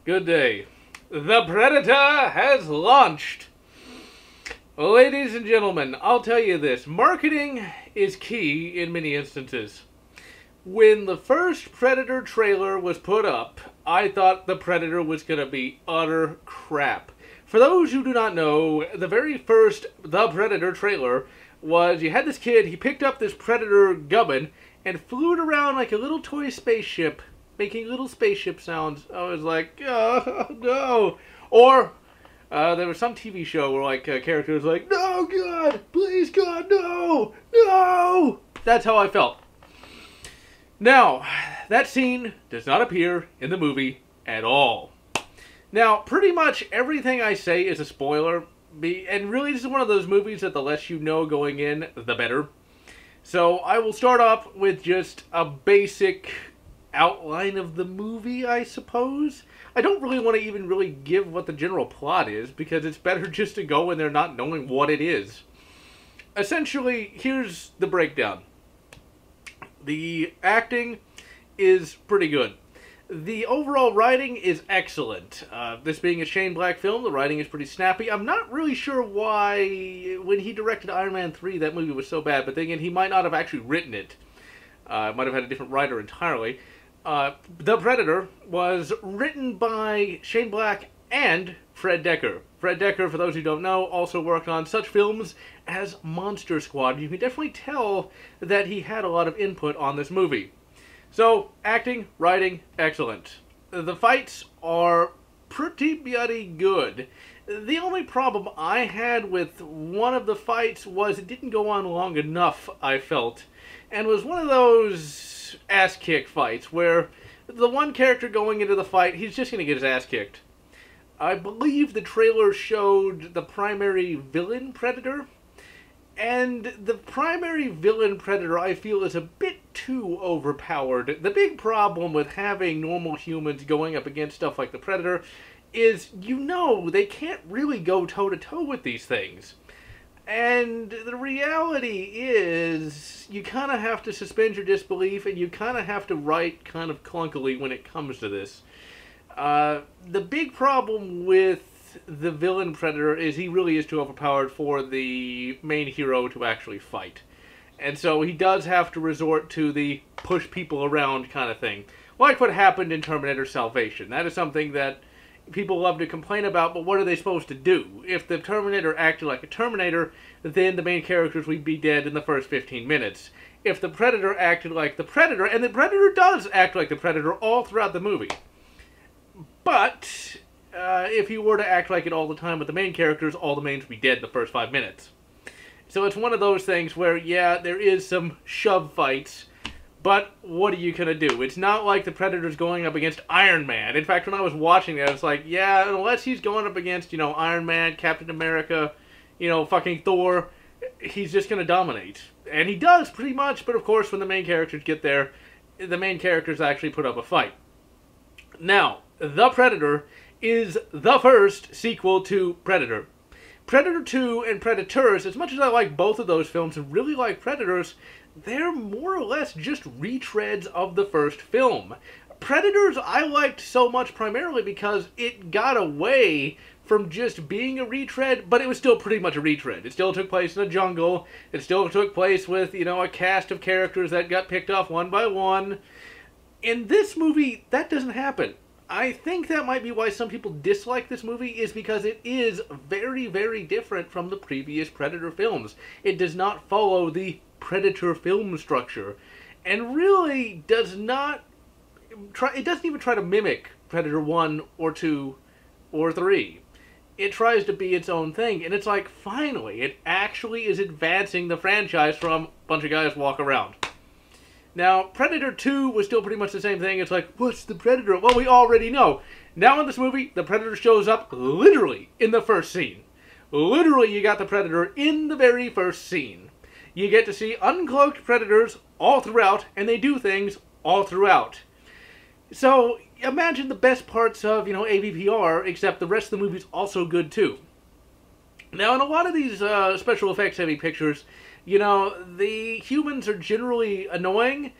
Good day. The Predator has launched. Ladies and gentlemen, I'll tell you this. Marketing is key in many instances. When the first Predator trailer was put up, I thought the Predator was going to be utter crap. For those who do not know, the very first The Predator trailer was you had this kid, he picked up this Predator gubbin and flew it around like a little toy spaceship, making little spaceship sounds. I was like, oh, no. Or there was some TV show where like a character was like, no, God, please, God, no, no. That's how I felt. Now, that scene does not appear in the movie at all. Now, pretty much everything I say is a spoiler, and really this is one of those movies that the less you know going in, the better. So I will start off with just a basic outline of the movie, I suppose. I don't really want to even really give what the general plot is, because it's better just to go in there not knowing what it is. Essentially, here's the breakdown. The acting is pretty good. The overall writing is excellent. This being a Shane Black film, the writing is pretty snappy. I'm not really sure why, when he directed Iron Man 3, that movie was so bad, but then again, he might not have actually written it. Might have had a different writer entirely. The Predator was written by Shane Black and Fred Dekker. Fred Dekker, for those who don't know, also worked on such films as Monster Squad. You can definitely tell that he had a lot of input on this movie. So, acting, writing, excellent. The fights are pretty bloody good. The only problem I had with one of the fights was it didn't go on long enough, I felt. And was one of those ass-kick fights where the one character going into the fight, he's just going to get his ass kicked. I believe the trailer showed the primary villain Predator. And the primary villain Predator, I feel, is a bit too overpowered. The big problem with having normal humans going up against stuff like the Predator is, they can't really go toe-to-toe with these things. And the reality is, you kind of have to suspend your disbelief, and you kind of have to write kind of clunkily when it comes to this. The big problem with the villain Predator is he really is too overpowered for the main hero to actually fight. And so he does have to resort to the push people around kind of thing. Like what happened in Terminator Salvation. That is something that people love to complain about, but what are they supposed to do? If the Terminator acted like a Terminator, then the main characters would be dead in the first 15 minutes. If the Predator acted like the Predator, and the Predator does act like the Predator all throughout the movie. But if he were to act like it all the time with the main characters, all the mains would be dead in the first 5 minutes. So it's one of those things where, yeah, there is some shove fights, but what are you going to do? It's not like the Predator's going up against Iron Man. In fact, when I was watching that, I was like, yeah, unless he's going up against, Iron Man, Captain America, fucking Thor, he's just going to dominate. And he does, pretty much, but of course, when the main characters get there, the main characters actually put up a fight. Now, The Predator is the first sequel to Predator. Predator 2 and Predators, as much as I like both of those films and really like Predators, they're more or less just retreads of the first film. Predators I liked so much primarily because it got away from just being a retread, but it was still pretty much a retread. It still took place in a jungle. It still took place with, a cast of characters that got picked off one by one. In this movie, that doesn't happen. I think that might be why some people dislike this movie, is because it is very, very different from the previous Predator films. It does not follow the Predator film structure, and really does not try, it doesn't even try to mimic Predator 1 or 2 or 3. It tries to be its own thing, and it's like, finally, it actually is advancing the franchise from a bunch of guys walk around. Now, Predator 2 was still pretty much the same thing. It's like, what's the Predator? Well, we already know. Now in this movie, the Predator shows up literally in the first scene. Literally, you got the Predator in the very first scene. You get to see uncloaked Predators all throughout, and they do things all throughout. So, imagine the best parts of, AVPR, except the rest of the movie's also good too. Now, in a lot of these special effects heavy pictures, the humans are generally annoying,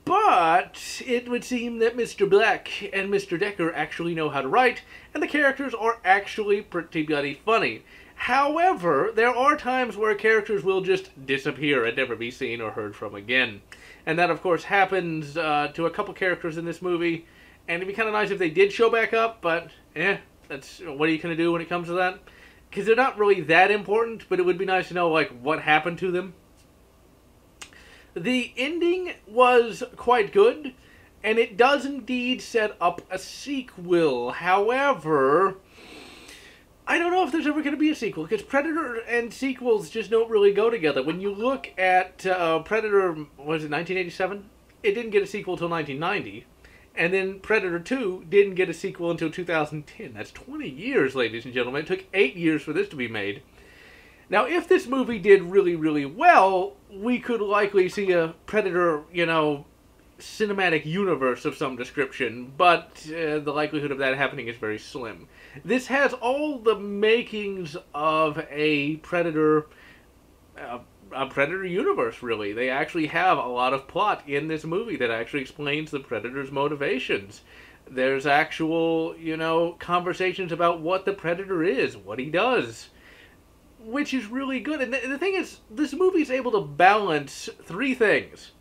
But it would seem that Mr. Black and Mr. Decker actually know how to write, and the characters are actually pretty bloody funny. However, there are times where characters will just disappear and never be seen or heard from again. And that, of course, happens to a couple characters in this movie. And it'd be kind of nice if they did show back up, but, that's what are you going to do when it comes to that? Because they're not really that important, but it would be nice to know, like, what happened to them. The ending was quite good, and it does indeed set up a sequel. However, I don't know if there's ever going to be a sequel, because Predator and sequels just don't really go together. When you look at Predator, was it 1987? It didn't get a sequel until 1990. And then Predator 2 didn't get a sequel until 2010. That's 20 years, ladies and gentlemen. It took 8 years for this to be made. Now, if this movie did really, really well, we could likely see a Predator, cinematic universe of some description, but the likelihood of that happening is very slim. This has all the makings of a Predator universe, really. They actually have a lot of plot in this movie that actually explains the Predator's motivations. There's actual, conversations about what the Predator is, what he does, which is really good. And the thing is, this movie is able to balance three things: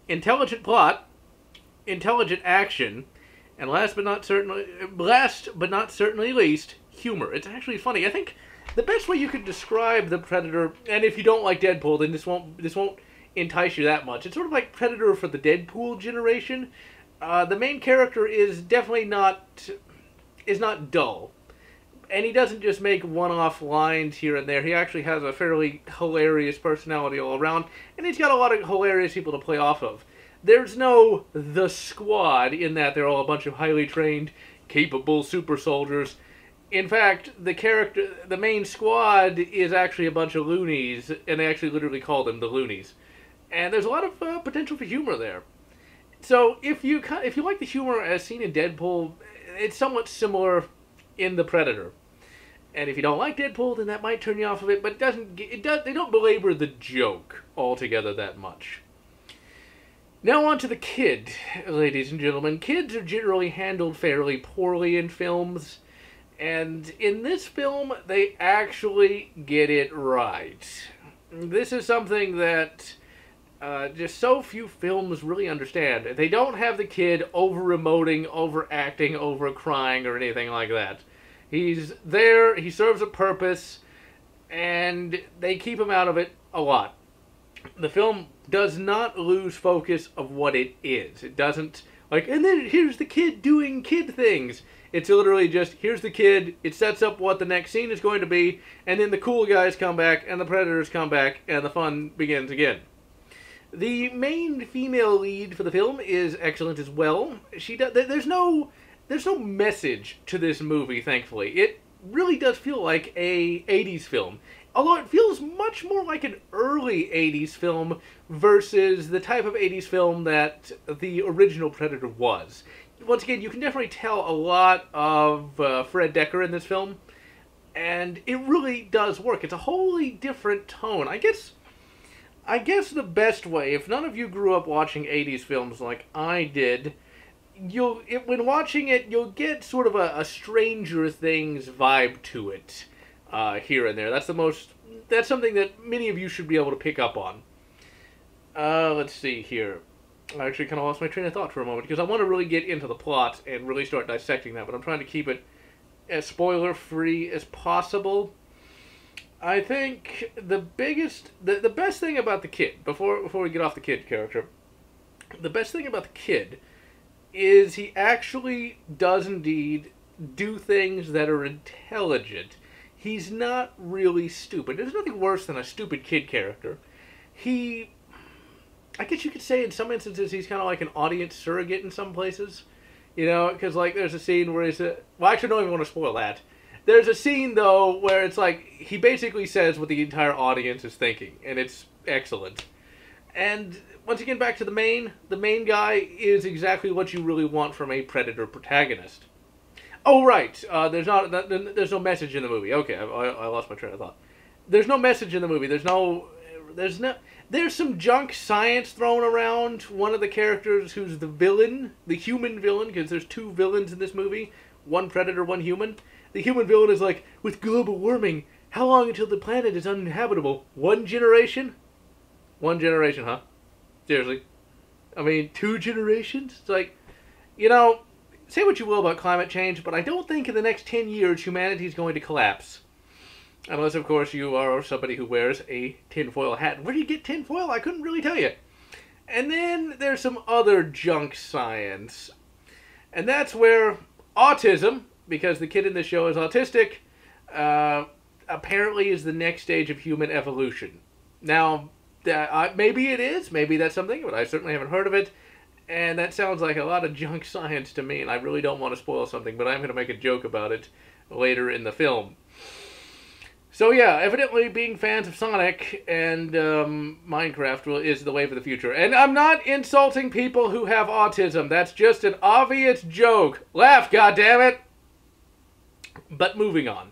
intelligent plot, intelligent action, and last but not certainly least, humor. It's actually funny. I think the best way you could describe the Predator, and if you don't like Deadpool, then this won't entice you that much. It's sort of like Predator for the Deadpool generation. The main character is definitely not dull. And he doesn't just make one-off lines here and there. He actually has a fairly hilarious personality all around, and he's got a lot of hilarious people to play off of. There's no The Squad in that they're all a bunch of highly trained, capable super soldiers. In fact, the main squad is actually a bunch of loonies, and they actually literally call them the loonies. And there's a lot of potential for humor there. So if you like the humor as seen in Deadpool, it's somewhat similar in The Predator. And if you don't like Deadpool, then that might turn you off of it, but they don't belabor the joke altogether that much. Now on to the kid, ladies and gentlemen. Kids are generally handled fairly poorly in films, and in this film, they actually get it right. This is something that just so few films really understand. They don't have the kid over-emoting, over-acting, over-crying, or anything like that. He's there, he serves a purpose, and they keep him out of it a lot. The film does not lose focus of what it is. It doesn't, and then here's the kid doing kid things. It's literally just, here's the kid, it sets up what the next scene is going to be, and then the cool guys come back, and the Predators come back, and the fun begins again. The main female lead for the film is excellent as well. There's no message to this movie, thankfully. It really does feel like a 80s film. Although it feels much more like an early 80s film versus the type of 80s film that the original Predator was. Once again, you can definitely tell a lot of Fred Decker in this film, and it really does work. It's a wholly different tone. I guess the best way, if none of you grew up watching 80s films like I did, when watching it, you'll get sort of a Stranger Things vibe to it here and there. That's something that many of you should be able to pick up on. Let's see here. I actually kind of lost my train of thought for a moment because I want to really get into the plot and really start dissecting that, but I'm trying to keep it as spoiler-free as possible. I think the best thing about the kid, before we get off the kid character, the best thing about the kid is he actually does indeed do things that are intelligent. He's not really stupid. There's nothing worse than a stupid kid character. I guess you could say in some instances he's kind of like an audience surrogate in some places. Because there's a scene where actually I don't even want to spoil that. There's a scene, though, where it's like, he basically says what the entire audience is thinking, and it's excellent. And once again, back to the main guy is exactly what you really want from a Predator protagonist. Oh, right, there's no message in the movie. Okay, I lost my train of thought. There's no message in the movie. There's some junk science thrown around. One of the characters who's the villain, the human villain, because there's two villains in this movie, one predator, one human. The human villain is like, with global warming, how long until the planet is uninhabitable? 1 generation? 1 generation, huh? Seriously. I mean, 2 generations? It's like, you know, say what you will about climate change, but I don't think in the next 10 years humanity is going to collapse. Unless, of course, you are somebody who wears a tinfoil hat. Where do you get tinfoil? I couldn't really tell you. And then there's some other junk science. And that's where autism, because the kid in this show is autistic, apparently is the next stage of human evolution. Now, maybe it is. Maybe that's something, but I certainly haven't heard of it. And that sounds like a lot of junk science to me, and I really don't want to spoil something, but I'm going to make a joke about it later in the film. So yeah, evidently being fans of Sonic and Minecraft is the wave of the future. And I'm not insulting people who have autism. That's just an obvious joke. Laugh, goddammit! But moving on.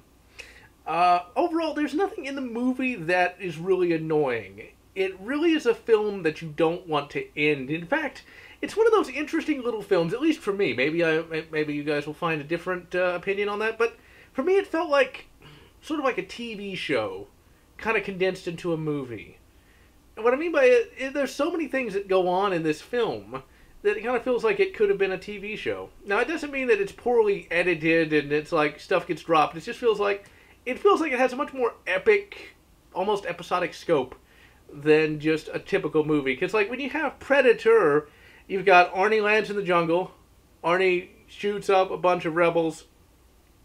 Overall, there's nothing in the movie that is really annoying. It really is a film that you don't want to end. In fact, it's one of those interesting little films, at least for me. Maybe you guys will find a different opinion on that, but for me it felt like sort of like a TV show, kind of condensed into a movie. And what I mean by it, there's so many things that go on in this film that it kind of feels like it could have been a TV show. Now, it doesn't mean that it's poorly edited and it's like stuff gets dropped. It just feels like it has a much more epic, almost episodic scope than just a typical movie. Because like when you have Predator, you've got Arnie lands in the jungle, Arnie shoots up a bunch of rebels,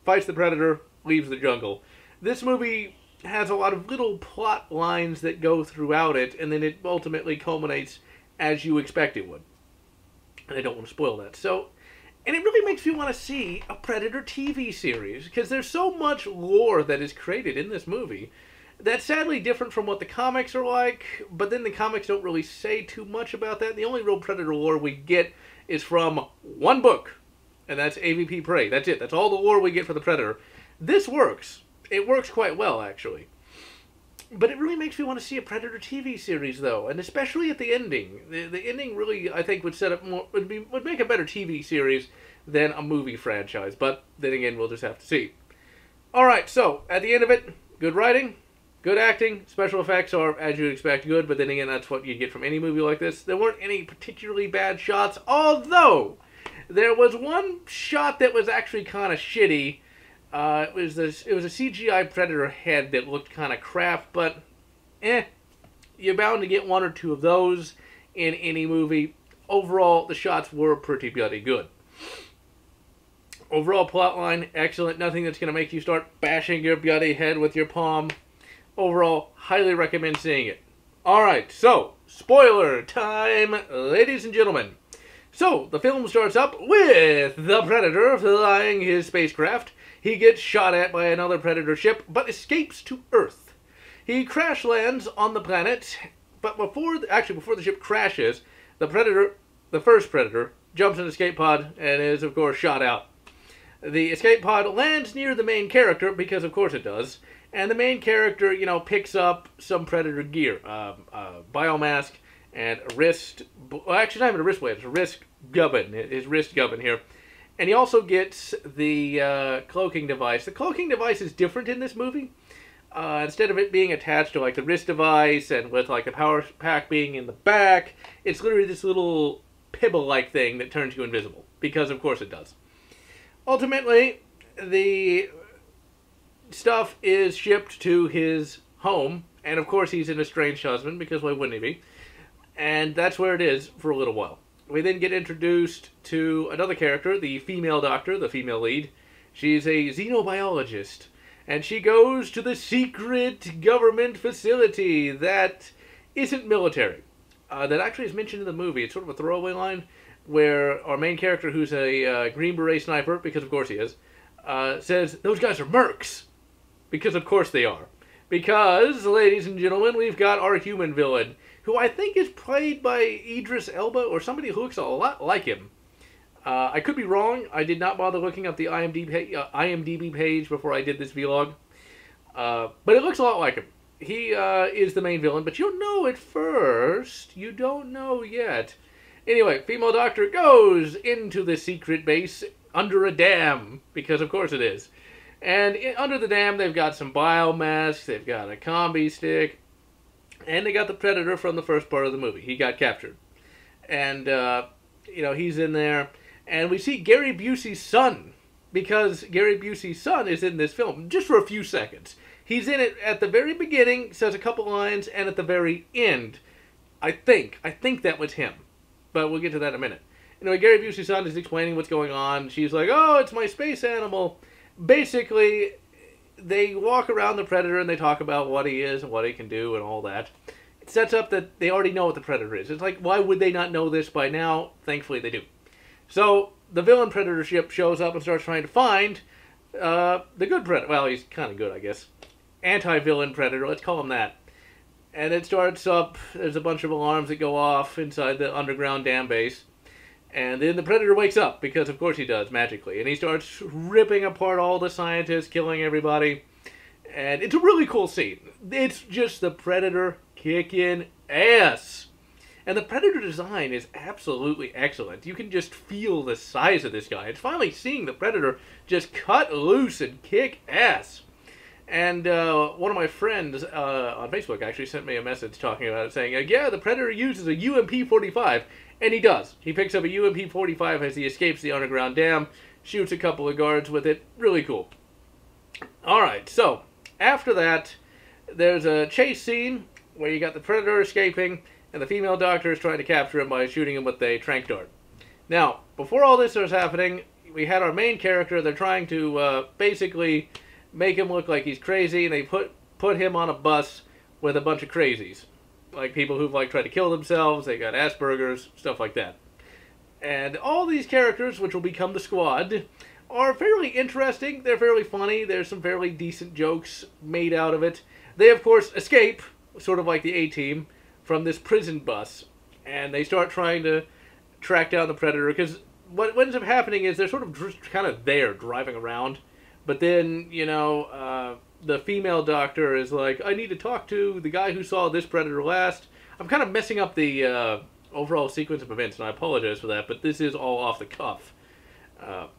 fights the Predator, leaves the jungle. This movie has a lot of little plot lines that go throughout it, and then it ultimately culminates as you expect it would. And I don't want to spoil that. So, and it really makes me want to see a Predator TV series, because there's so much lore that is created in this movie that's sadly different from what the comics are like, but then the comics don't really say too much about that. The only real Predator lore we get is from one book, and that's AVP Prey. That's it. That's all the lore we get for the Predator. This works. It works quite well, actually. But it really makes me want to see a Predator TV series, though, and especially at the ending. The ending really, I think, would set up more, would make a better TV series than a movie franchise. But then again, we'll just have to see. All right, so at the end of it, good writing, good acting, special effects are, as you'd expect, good. But then again, that's what you get from any movie like this. There weren't any particularly bad shots, although there was one shot that was actually kind of shitty. It was a CGI Predator head that looked kind of crap, but you're bound to get one or two of those in any movie. Overall, the shots were pretty bloody good. Overall plotline, excellent. Nothing that's going to make you start bashing your bloody head with your palm. Overall, highly recommend seeing it. Alright, so, spoiler time, ladies and gentlemen. So, the film starts up with the Predator flying his spacecraft. He gets shot at by another Predator ship, but escapes to Earth. He crash lands on the planet, but before the ship crashes, the first Predator, jumps in an escape pod and is, of course, shot out. The escape pod lands near the main character, because of course it does, and the main character, picks up some Predator gear, biomask, and a wrist, well, actually not even a wrist blade, it's a wrist gubbin, his wrist gubbin here. And he also gets the cloaking device. The cloaking device is different in this movie. Instead of it being attached to like the wrist device and with like the power pack being in the back, it's literally this little pibble-like thing that turns you invisible. Because of course it does. Ultimately, the stuff is shipped to his home. And of course he's an estranged husband, because why wouldn't he be? And that's where it is for a little while. We then get introduced to another character, the female doctor, the female lead. She's a xenobiologist, and she goes to the secret government facility that isn't military. That actually is mentioned in the movie. It's sort of a throwaway line where our main character, who's a Green Beret sniper, because of course he is, says, "Those guys are mercs." Because of course they are. Because, ladies and gentlemen, we've got our human villain, who I think is played by Idris Elba, or somebody who looks a lot like him. I could be wrong. I did not bother looking up the IMDb page before I did this vlog. But it looks a lot like him. He is the main villain, but you'll know it first. You don't know yet. Anyway, female doctor goes into the secret base under a dam, because of course it is. And under the dam, they've got some biomasks, they've got a combi stick, and they got the Predator from the first part of the movie. He got captured. And, he's in there. And we see Gary Busey's son, because Gary Busey's son is in this film, just for a few seconds. He's in it at the very beginning, says a couple lines, and at the very end. I think that was him. But we'll get to that in a minute. Anyway, Gary Busey's son is explaining what's going on. She's like, oh, it's my space animal. Basically, they walk around the Predator and they talk about what he is and what he can do and all that. It sets up that they already know what the Predator is. It's like, why would they not know this by now? Thankfully, they do. So, the villain Predator ship shows up and starts trying to find the good Predator. Well, he's kind of good, I guess. Anti-villain Predator, let's call him that. And it starts up, there's a bunch of alarms that go off inside the underground dam base. And then the Predator wakes up, because of course he does, magically. And he starts ripping apart all the scientists, killing everybody. And it's a really cool scene. It's just the Predator kicking ass. And the Predator design is absolutely excellent. You can just feel the size of this guy. It's finally seeing the Predator just cut loose and kick ass. And one of my friends on Facebook actually sent me a message talking about it, saying, yeah, the Predator uses a UMP-45. And he does. He picks up a UMP-45 as he escapes the underground dam, shoots a couple of guards with it. Really cool. Alright, so, after that, there's a chase scene where you got the Predator escaping, and the female doctor is trying to capture him by shooting him with a tranq dart. Now, before all this was happening, we had our main character. They're trying to basically make him look like he's crazy, and they put him on a bus with a bunch of crazies. Like people who've tried to kill themselves, they got Asperger's, stuff like that. And all these characters, which will become the squad, are fairly interesting. They're fairly funny. There's some fairly decent jokes made out of it. They, of course, escape, sort of like the A-Team, from this prison bus. And they start trying to track down the Predator, because what ends up happening is they're sort of just kind of there, driving around. But then, the female doctor is like, I need to talk to the guy who saw this Predator last. I'm kind of messing up the overall sequence of events, and I apologize for that, but this is all off the cuff,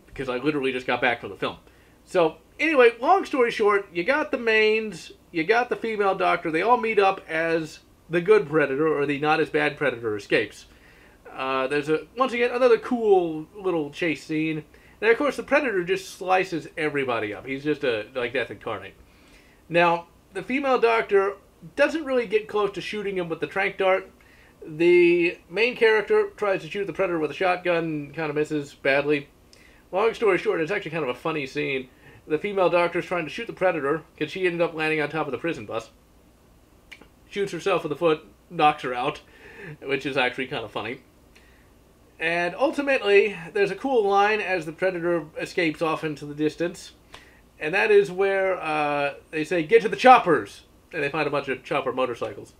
because I literally just got back from the film. So, anyway, long story short, you got the mains, you got the female doctor, they all meet up as the good Predator, or the not-as-bad Predator escapes. There's, once again, another cool little chase scene. And, of course, the Predator just slices everybody up. He's just like death incarnate. Now, the female doctor doesn't really get close to shooting him with the tranq dart. The main character tries to shoot the Predator with a shotgun, kind of misses badly. Long story short, it's actually kind of a funny scene. The female doctor's trying to shoot the Predator, because she ended up landing on top of the prison bus. Shoots herself in the foot, knocks her out, which is actually kind of funny. And ultimately, there's a cool line as the Predator escapes off into the distance. And that is where they say, get to the choppers. And they find a bunch of chopper motorcycles.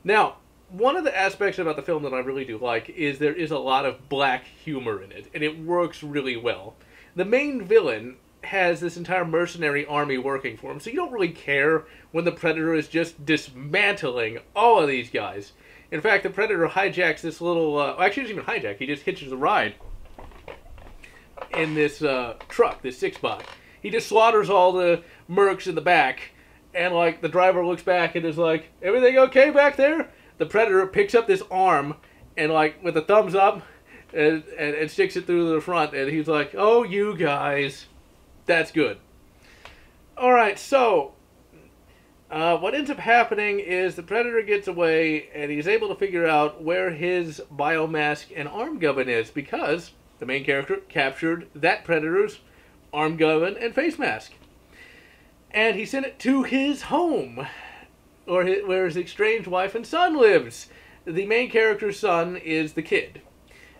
Now, one of the aspects about the film that I really do like is there is a lot of black humor in it. And it works really well. The main villain has this entire mercenary army working for him. So you don't really care when the Predator is just dismantling all of these guys. In fact, the Predator hijacks this little... actually, he doesn't even hijack. He just hitches a ride in this truck, this 6-box. He just slaughters all the mercs in the back, and, the driver looks back and is like, everything okay back there? The Predator picks up this arm, and, with a thumbs up, and sticks it through the front, and he's like, oh, you guys, that's good. Alright, so, what ends up happening is the Predator gets away, and he's able to figure out where his biomask and arm gun is, because the main character captured that Predator's arm gun and face mask. And he sent it to his home, where his estranged wife and son lives. The main character's son is the kid.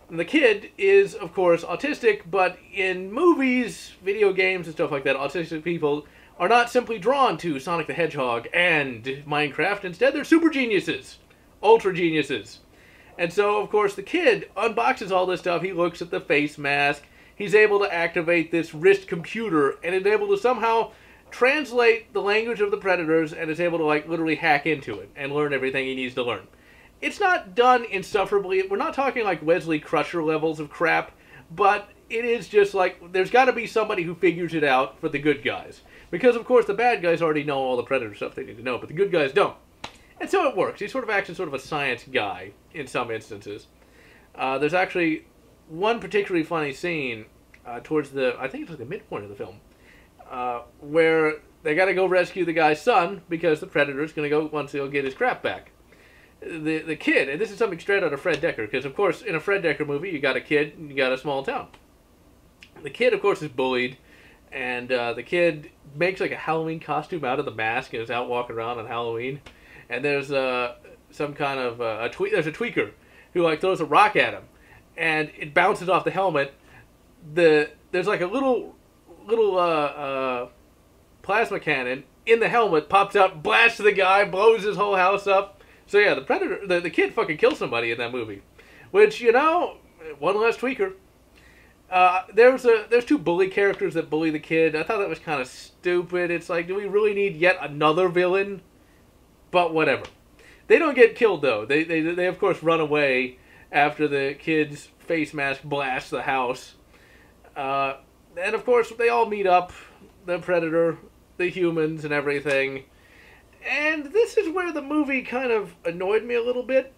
And the kid is, of course, autistic, but in movies, video games, and stuff like that, autistic people are not simply drawn to Sonic the Hedgehog and Minecraft. Instead, they're super geniuses. Ultra geniuses. And so, of course, the kid unboxes all this stuff. He looks at the face mask. He's able to activate this wrist computer and is able to somehow translate the language of the predators and is able to like literally hack into it and learn everything he needs to learn. It's not done insufferably. We're not talking like Wesley Crusher levels of crap, but it is just like there's got to be somebody who figures it out for the good guys. Because, of course, the bad guys already know all the predator stuff they need to know, but the good guys don't. And so it works. He sort of acts as sort of a science guy in some instances. There's actually one particularly funny scene towards the, I think it was the midpoint of the film, where they got to go rescue the guy's son because the predator's going to go once he'll get his crap back. The kid, and this is something straight out of Fred Dekker, because, of course, in a Fred Dekker movie, you got a kid and you got a small town. The kid, of course, is bullied, and the kid makes like a Halloween costume out of the mask and is out walking around on Halloween. And there's some kind of there's a tweaker who like throws a rock at him, and it bounces off the helmet. There's like a little plasma cannon in the helmet, pops out, blasts the guy, blows his whole house up. So yeah, the predator, the kid fucking kills somebody in that movie, which, you know, one less tweaker. There's two bully characters that bully the kid. I thought that was kind of stupid. It's like, do we really need yet another villain? But whatever. They don't get killed though. They of course run away after the kid's face mask blasts the house. And of course they all meet up, the predator, the humans, and everything. And this is where the movie kind of annoyed me a little bit.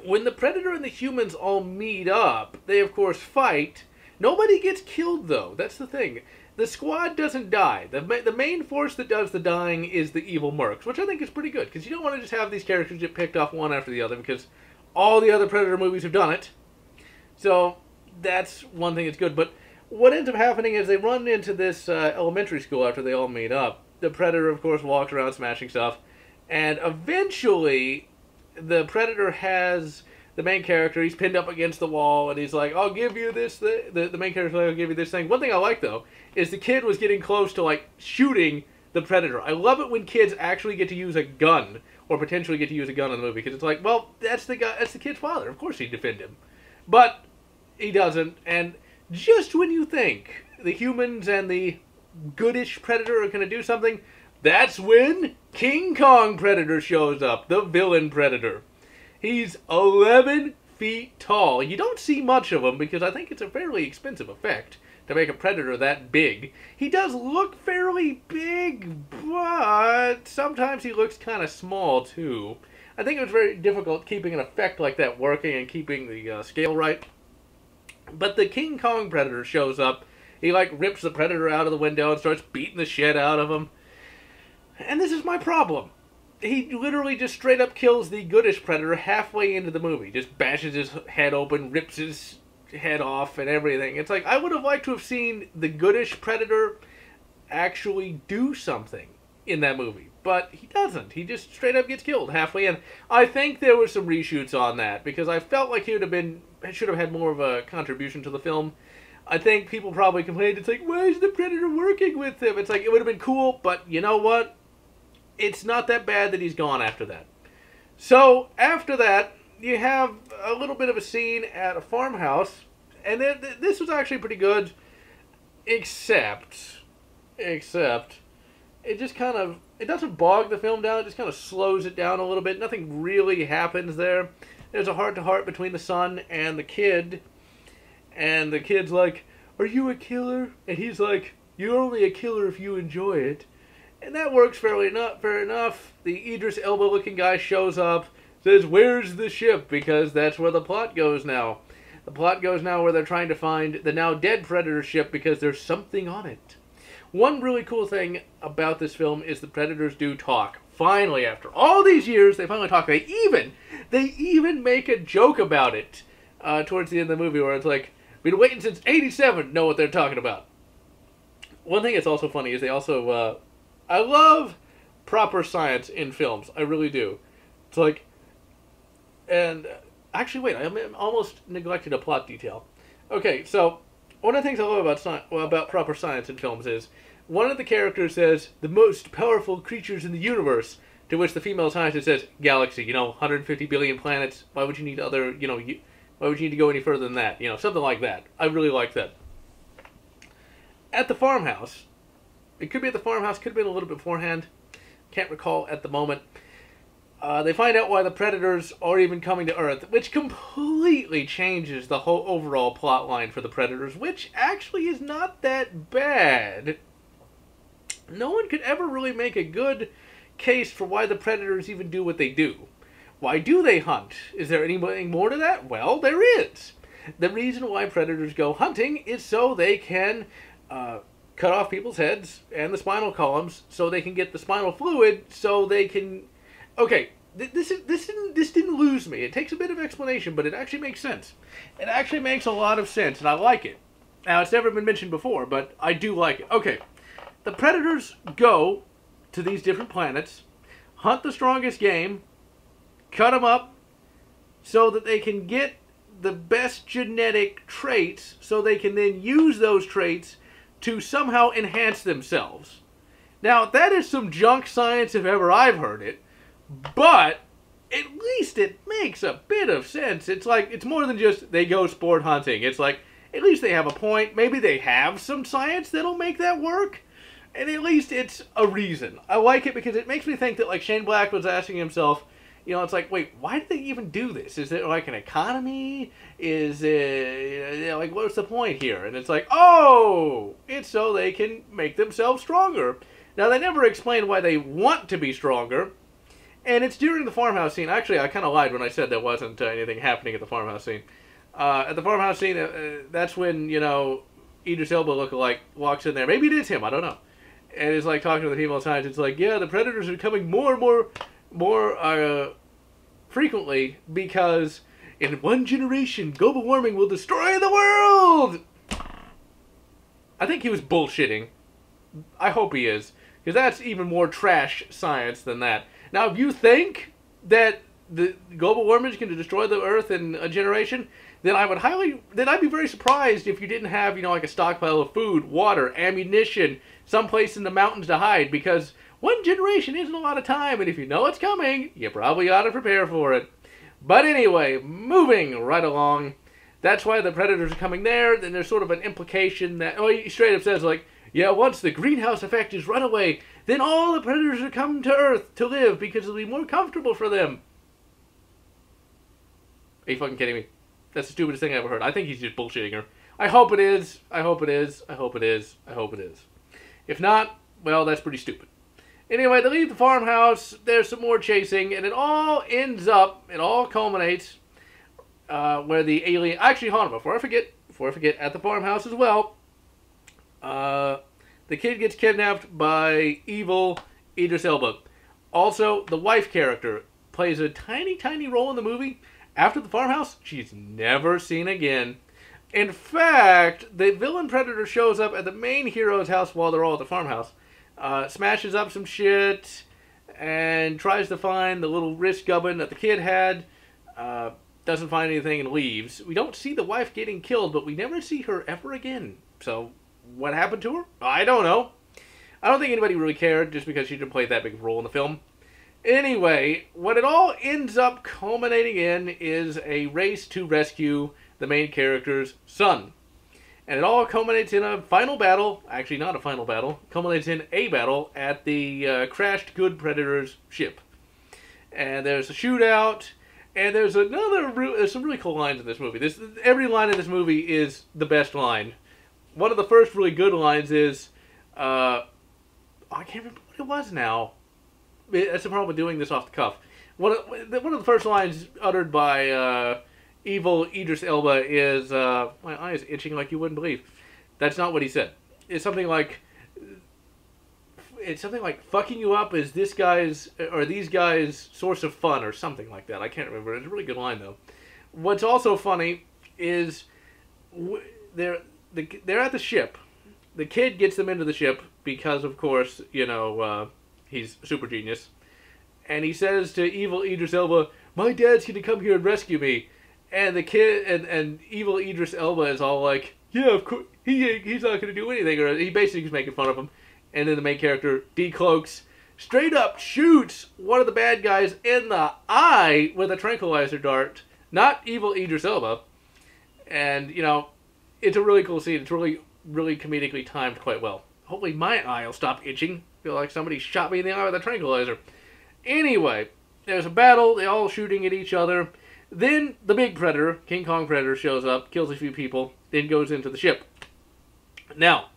When the predator and the humans all meet up, they of course fight. Nobody gets killed though. That's the thing. The squad doesn't die. The main force that does the dying is the evil mercs, which I think is pretty good, because you don't want to just have these characters get picked off one after the other, because all the other Predator movies have done it. So that's one thing that's good. But what ends up happening is they run into this elementary school after they all meet up. The Predator, of course, walks around smashing stuff, and eventually the Predator has the main character. He's pinned up against the wall, and he's like, I'll give you this. The main character's like, I'll give you this thing. One thing I like, though, is the kid was getting close to, like, shooting the Predator. I love it when kids actually get to use a gun, or potentially get to use a gun in the movie, because it's like, well, that's the kid's father. Of course he'd defend him. But he doesn't, and just when you think the humans and the goodish Predator are going to do something, that's when King Kong Predator shows up, the villain Predator. He's 11 feet tall. You don't see much of him because I think it's a fairly expensive effect to make a Predator that big. He does look fairly big, but sometimes he looks kind of small too. I think it was very difficult keeping an effect like that working and keeping the scale right. But the King Kong Predator shows up. He like rips the Predator out of the window and starts beating the shit out of him. And this is my problem. He literally just straight up kills the goodish Predator halfway into the movie. Just bashes his head open, rips his head off and everything. It's like, I would have liked to have seen the goodish Predator actually do something in that movie. But he doesn't. He just straight up gets killed halfway in. I think there were some reshoots on that, because I felt like he should have had more of a contribution to the film. I think people probably complained, it's like, why is the Predator working with him? It's like, it would have been cool, but you know what? It's not that bad that he's gone after that. So, after that, you have a little bit of a scene at a farmhouse, and this was actually pretty good, except, it just kind of, it doesn't bog the film down, it just kind of slows it down a little bit. Nothing really happens there. There's a heart-to-heart between the son and the kid, and the kid's like, are you a killer? And he's like, you're only a killer if you enjoy it. And that works fair enough. The Idris Elba looking guy shows up, says, where's the ship? Because that's where the plot goes now. The plot goes now where they're trying to find the now dead Predator ship because there's something on it. One really cool thing about this film is the Predators do talk. Finally, after all these years, they finally talk. They even make a joke about it towards the end of the movie, where it's like, we've been waiting since '87 to know what they're talking about. One thing that's also funny is they also, I love proper science in films. I really do. It's like, and actually, wait, I almost neglected a plot detail. Okay, so one of the things I love about proper science in films is one of the characters says, the most powerful creatures in the universe, to which the female scientist says, galaxy, 150 billion planets, why would you need other, why would you need to go any further than that? Something like that. I really like that. At the farmhouse, It could be at the farmhouse, could have been a little bit beforehand. Can't recall at the moment. They find out why the Predators are even coming to Earth, which completely changes the whole overall plot line for the Predators, which actually is not that bad. No one could ever really make a good case for why the Predators even do what they do. Why do they hunt? Is there anything more to that? Well, there is. The reason why Predators go hunting is so they can cut off people's heads and the spinal columns, so they can get the spinal fluid, so they can... Okay, this didn't lose me. It takes a bit of explanation, but it actually makes sense. It actually makes a lot of sense, and I like it. Now, it's never been mentioned before, but I do like it. Okay, the Predators go to these different planets, hunt the strongest game, cut them up, so that they can get the best genetic traits, so they can then use those traits to somehow enhance themselves. Now, that is some junk science if ever I've heard it, but at least it makes a bit of sense. It's like, it's more than just they go sport hunting. It's like, at least they have a point. Maybe they have some science that'll make that work. And at least it's a reason. I like it because it makes me think that, like, Shane Black was asking himself, you know, it's like, wait, why did they even do this? Is it like an economy? Is it, you know, like, what's the point here? And it's like, oh, it's so they can make themselves stronger. Now, they never explain why they want to be stronger. And it's during the farmhouse scene. Actually, I kind of lied when I said there wasn't anything happening at the farmhouse scene. At the farmhouse scene, that's when, you know, Idris Elba lookalike walks in there. Maybe it is him, I don't know. And is like talking to the female scientist. It's like, yeah, the Predators are coming more and more frequently because in one generation, global warming will destroy the world! I think he was bullshitting. I hope he is. Because that's even more trash science than that. Now, if you think that the global warming is going to destroy the Earth in a generation, then I'd be very surprised if you didn't have, you know, like a stockpile of food, water, ammunition, someplace in the mountains to hide, because one generation isn't a lot of time, and if you know it's coming, you probably ought to prepare for it. But anyway, moving right along, that's why the Predators are coming there. Then there's sort of an implication that, oh, he straight up says, like, yeah, once the greenhouse effect is run away, then all the Predators are coming to Earth to live because it'll be more comfortable for them. Are you fucking kidding me? That's the stupidest thing I ever heard. I think he's just bullshitting her. I hope it is. I hope it is. I hope it is. I hope it is. If not, well, that's pretty stupid. Anyway, they leave the farmhouse. There's some more chasing, and it all ends up, it all culminates where the alien... Actually, hold on, before I forget, at the farmhouse as well, the kid gets kidnapped by evil Idris Elba. Also, the wife character plays a tiny, tiny role in the movie. After the farmhouse, she's never seen again. In fact, the villain Predator shows up at the main hero's house while they're all at the farmhouse. Smashes up some shit and tries to find the little wrist gubbin that the kid had. Doesn't find anything and leaves. We don't see the wife getting killed, but we never see her ever again. So, what happened to her? I don't know. I don't think anybody really cared just because she didn't play that big of a role in the film. Anyway, what it all ends up culminating in is a race to rescue the main character's son. And it all culminates in a final battle. Actually, not a final battle. Culminates in a battle at the crashed Good Predator's ship. And there's a shootout. And there's there's some really cool lines in this movie. Every line in this movie is the best line. One of the first really good lines is, I can't remember what it was now. That's the problem with doing this off the cuff. One of the first lines uttered by evil Idris Elba is, my eye is itching like you wouldn't believe. That's not what he said. It's something like, fucking you up is this guy's, or these guys' source of fun, or something like that. I can't remember. It's a really good line, though. What's also funny is, they're at the ship. The kid gets them into the ship because, of course, you know, he's a super genius. And he says to evil Idris Elba, my dad's going to come here and rescue me. And the kid, and evil Idris Elba is all like, yeah, of course, he's not going to do anything. Or he basically is making fun of him. And then the main character decloaks, straight up shoots one of the bad guys in the eye with a tranquilizer dart. Not evil Idris Elba. And, you know, it's a really cool scene. It's really, really comedically timed quite well. Hopefully my eye will stop itching. Feel like somebody shot me in the eye with a tranquilizer. Anyway, there's a battle. They're all shooting at each other. Then the big predator, King Kong Predator, shows up, kills a few people, then goes into the ship. Now,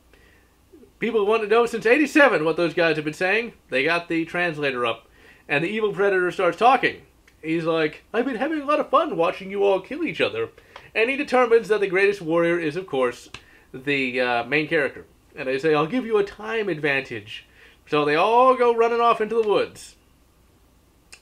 people want to know since '87 what those guys have been saying. They got the translator up, and the evil predator starts talking. He's like, I've been having a lot of fun watching you all kill each other. And he determines that the greatest warrior is, of course, the main character. And they say, I'll give you a time advantage. So they all go running off into the woods.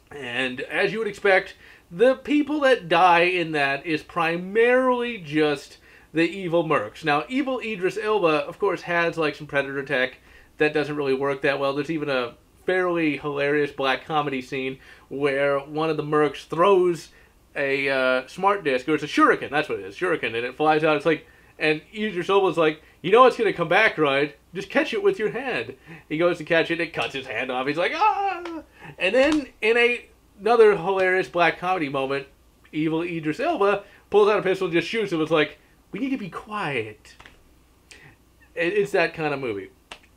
And as you would expect, the people that die in that is primarily just the evil mercs. Now, evil Idris Elba, of course, has like some predator tech that doesn't really work that well. There's even a fairly hilarious black comedy scene where one of the mercs throws a smart disc, or it's a shuriken, that's what it is, shuriken, and it flies out. It's like, and Idris Elba's like, you know it's going to come back, right? Just catch it with your hand. He goes to catch it, it cuts his hand off. He's like, ah! And then, in another hilarious black comedy moment, evil Idris Elba pulls out a pistol and just shoots him. It's like, we need to be quiet. It's that kind of movie.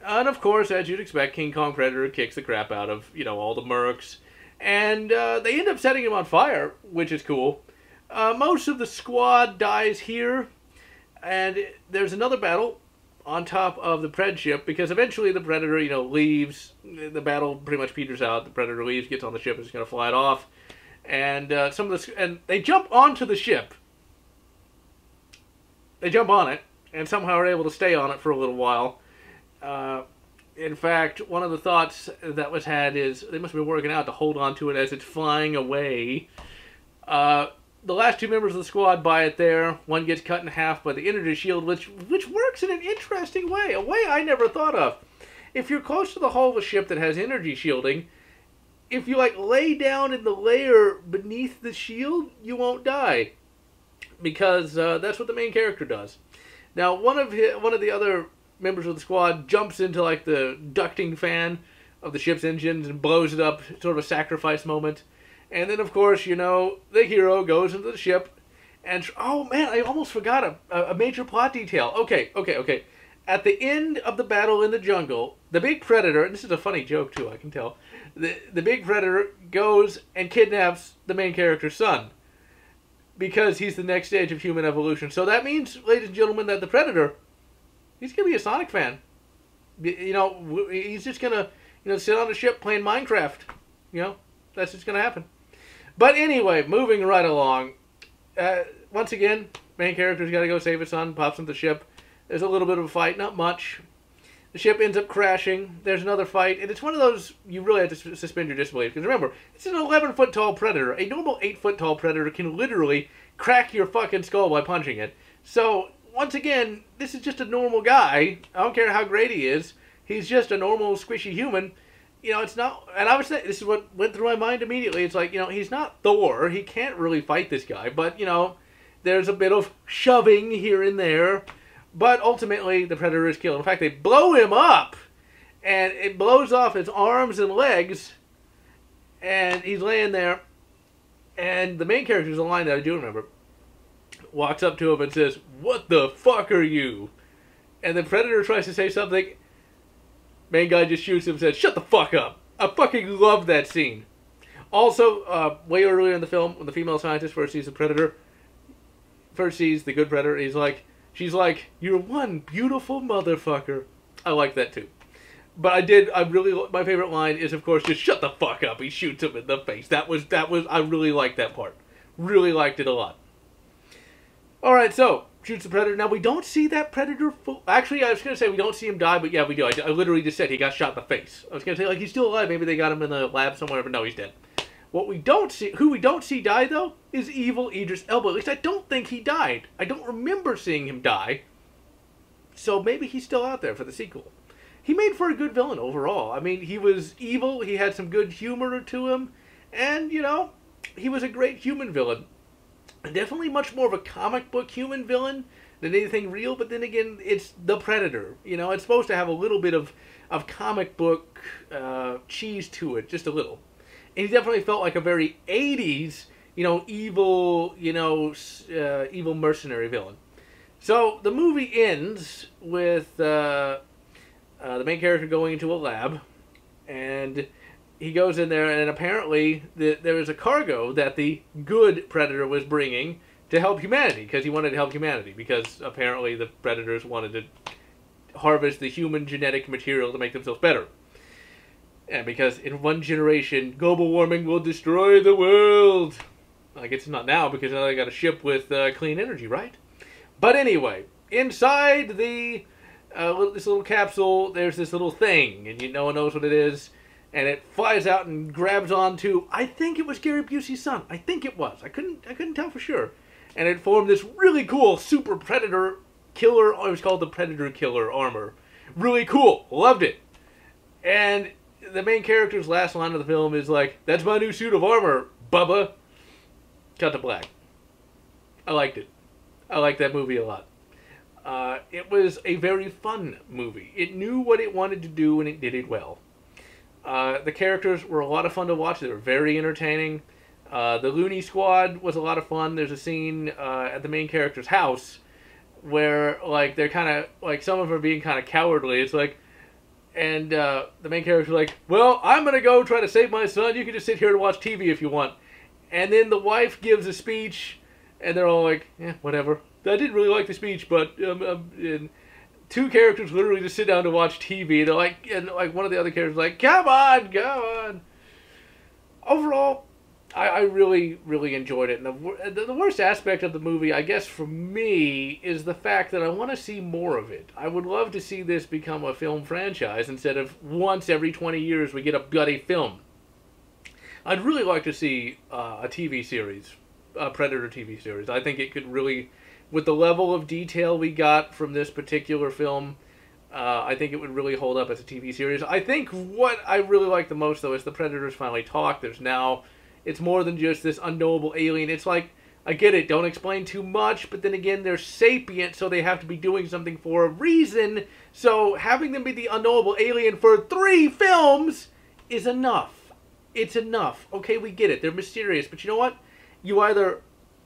And of course, as you'd expect, King Kong Predator kicks the crap out of, all the mercs. And they end up setting him on fire, which is cool. Most of the squad dies here. And there's another battle on top of the Pred ship, because eventually the Predator, leaves. The battle pretty much peters out. The Predator leaves, gets on the ship, and is going to fly it off. And and they jump onto the ship. They jump on it, and somehow are able to stay on it for a little while. In fact, one of the thoughts that was had is they must have been working out to hold on to it as it's flying away. The last two members of the squad buy it there. One gets cut in half by the energy shield, which works in an interesting way, a way I never thought of. If you're close to the hull of a ship that has energy shielding, if you lay down in the layer beneath the shield, you won't die, because that's what the main character does. Now, one of the other members of the squad jumps into the ducting fan of the ship's engines and blows it up, sort of a sacrifice moment. And then, of course, the hero goes into the ship and... Oh, man, I almost forgot a major plot detail. Okay. At the end of the battle in the jungle, the big predator... And this is a funny joke, too, I can tell. The big predator goes and kidnaps the main character's son, because he's the next stage of human evolution. So that means, ladies and gentlemen, that the predator... He's going to be a Sonic fan. He's just going to, sit on a ship playing Minecraft. That's just going to happen. But anyway, moving right along. Once again, main character's got to go save his son, pops into the ship. There's a little bit of a fight, not much. The ship ends up crashing. There's another fight. And it's one of those you really have to suspend your disbelief. Because remember, it's an 11-foot-tall predator. A normal 8-foot-tall predator can literally crack your fucking skull by punching it. So... Once again, this is just a normal guy. I don't care how great he is. He's just a normal, squishy human. It's not... And I was saying, this is what went through my mind immediately. It's like, he's not Thor. He can't really fight this guy. But, there's a bit of shoving here and there. But ultimately, the Predator is killed. In fact, they blow him up. And it blows off his arms and legs. And he's laying there. And the main character's a line that I do remember. Walks up to him and says, "What the fuck are you?" And the Predator tries to say something. Main guy just shoots him and says, "Shut the fuck up." I fucking love that scene. Also, way earlier in the film, when the female scientist first sees the Predator, first sees the good Predator, she's like, "You're one beautiful motherfucker." I like that too. But my favorite line is, of course, just "Shut the fuck up." He shoots him in the face. That was, I really liked that part. Really liked it a lot. Alright, so, shoots the Predator. Now, we don't see that Predator... Actually, I was going to say we don't see him die, but yeah, we do. I literally just said he got shot in the face. I was going to say, he's still alive. Maybe they got him in the lab somewhere, but no, he's dead. Who we don't see die, though, is evil Idris Elba. At least I don't think he died. I don't remember seeing him die. So maybe he's still out there for the sequel. He made for a good villain overall. I mean, he was evil. He had some good humor to him. And, he was a great human villain. Definitely much more of a comic book human villain than anything real, but then again, it's the Predator. It's supposed to have a little bit of comic book cheese to it, just a little. And he definitely felt like a very 80s, evil, evil mercenary villain. So the movie ends with the main character going into a lab, and he goes in there, and apparently there is a cargo that the good Predator was bringing to help humanity, because he wanted to help humanity, because apparently the Predators wanted to harvest the human genetic material to make themselves better. And because in one generation, global warming will destroy the world. I guess it's not now, because now they got a ship with clean energy, right? But anyway, inside the this little capsule, there's this little thing, and no one knows what it is, and it flies out and grabs onto, I think it was Gary Busey's son. I think it was. I couldn't tell for sure. And it formed this really cool super Predator killer. It was called the Predator Killer armor. Really cool. Loved it. And the main character's last line of the film is like, "That's my new suit of armor, Bubba." Cut to black. I liked it. I liked that movie a lot. It was a very fun movie. It knew what it wanted to do and it did it well. The characters were a lot of fun to watch. They were very entertaining. The Looney Squad was a lot of fun. There's a scene at the main character's house where, like, they're kind of, like, some of them are being kind of cowardly. It's like, and the main character's like, "Well, I'm going to go try to save my son. You can just sit here and watch TV if you want." And then the wife gives a speech, and they're all like, "Yeah, whatever. I didn't really like the speech, but..." And two characters literally just sit down to watch TV. They're like, and like one of the other characters is like, "Come on, go on." Overall, I really, really enjoyed it. And the worst aspect of the movie, I guess for me, is the fact that I want to see more of it. I would love to see this become a film franchise instead of once every 20 years we get a bloody film. I'd really like to see a TV series, a Predator TV series. I think it could really, with the level of detail we got from this particular film, I think it would really hold up as a TV series. I think what I really like the most, though, is the Predators finally talk. There's now... It's more than just this unknowable alien. It's like, I get it, don't explain too much, but then again, they're sapient, so they have to be doing something for a reason. So having them be the unknowable alien for 3 films is enough. It's enough. Okay, we get it. They're mysterious, but you know what? You either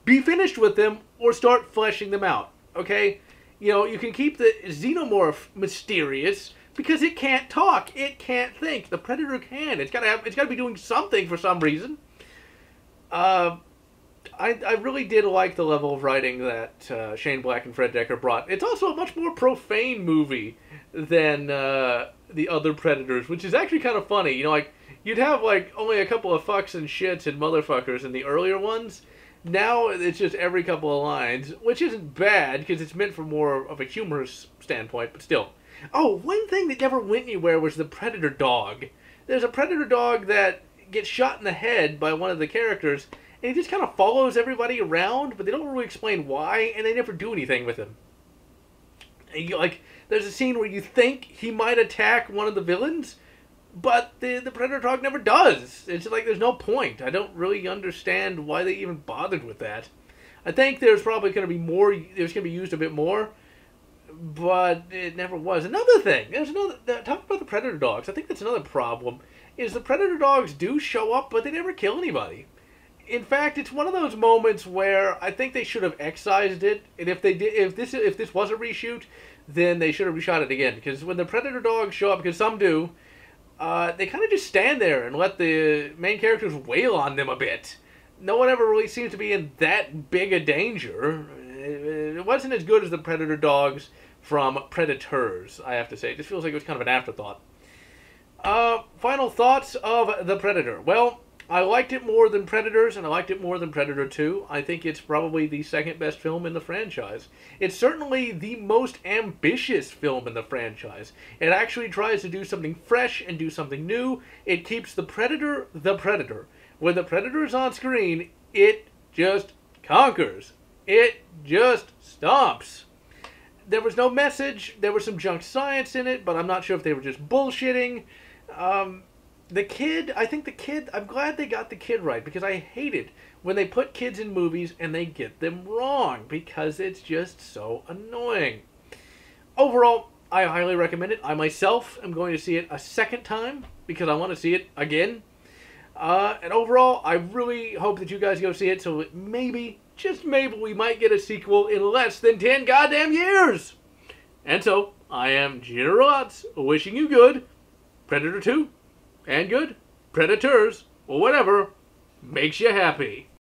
be finished with them or start fleshing them out. Okay? You can keep the xenomorph mysterious because it can't talk. It can't think. The Predator can. It's got to be doing something for some reason. I really did like the level of writing that Shane Black and Fred Dekker brought. It's also a much more profane movie than the other Predators, which is actually kind of funny. Like, you'd have, like, only a couple of fucks and shits and motherfuckers in the earlier ones. Now it's just every couple of lines, which isn't bad, because it's meant for more of a humorous standpoint, but still. Oh, one thing that never went anywhere was the Predator dog. There's a Predator dog that gets shot in the head by one of the characters, and he just kind of follows everybody around, but they don't really explain why, and they never do anything with him. And there's a scene where you think he might attack one of the villains, but the Predator dog never does. It's like there's no point. I don't really understand why they even bothered with that. I think there's probably going to be more, there's going to be used a bit more, but it never was. Another thing, talk about the Predator dogs, I think that's another problem, is the Predator dogs do show up, but they never kill anybody. In fact, it's one of those moments where I think they should have excised it, and if this was a reshoot, then they should have reshot it again. Because when the Predator dogs show up, because some do, they kind of just stand there and let the main characters wail on them a bit. No one ever really seems to be in that big a danger. It wasn't as good as the Predator dogs from Predators, I have to say. It just feels like it was kind of an afterthought. Final thoughts of The Predator. Well, I liked it more than Predators, and I liked it more than Predator 2. I think it's probably the second best film in the franchise. It's certainly the most ambitious film in the franchise. It actually tries to do something fresh and do something new. It keeps the Predator the Predator. When the Predator is on screen, it just conquers. It just stomps. There was no message. There was some junk science in it, but I'm not sure if they were just bullshitting. The kid, I'm glad they got the kid right, because I hate it when they put kids in movies and they get them wrong, because it's just so annoying. Overall, I highly recommend it. I myself am going to see it a second time, because I want to see it again. And overall, I really hope that you guys go see it, so maybe, just maybe, we might get a sequel in less than 10 goddamn years! And so, I am Generallotz, wishing you good, Predator 2, and good, Predators, or whatever, makes you happy.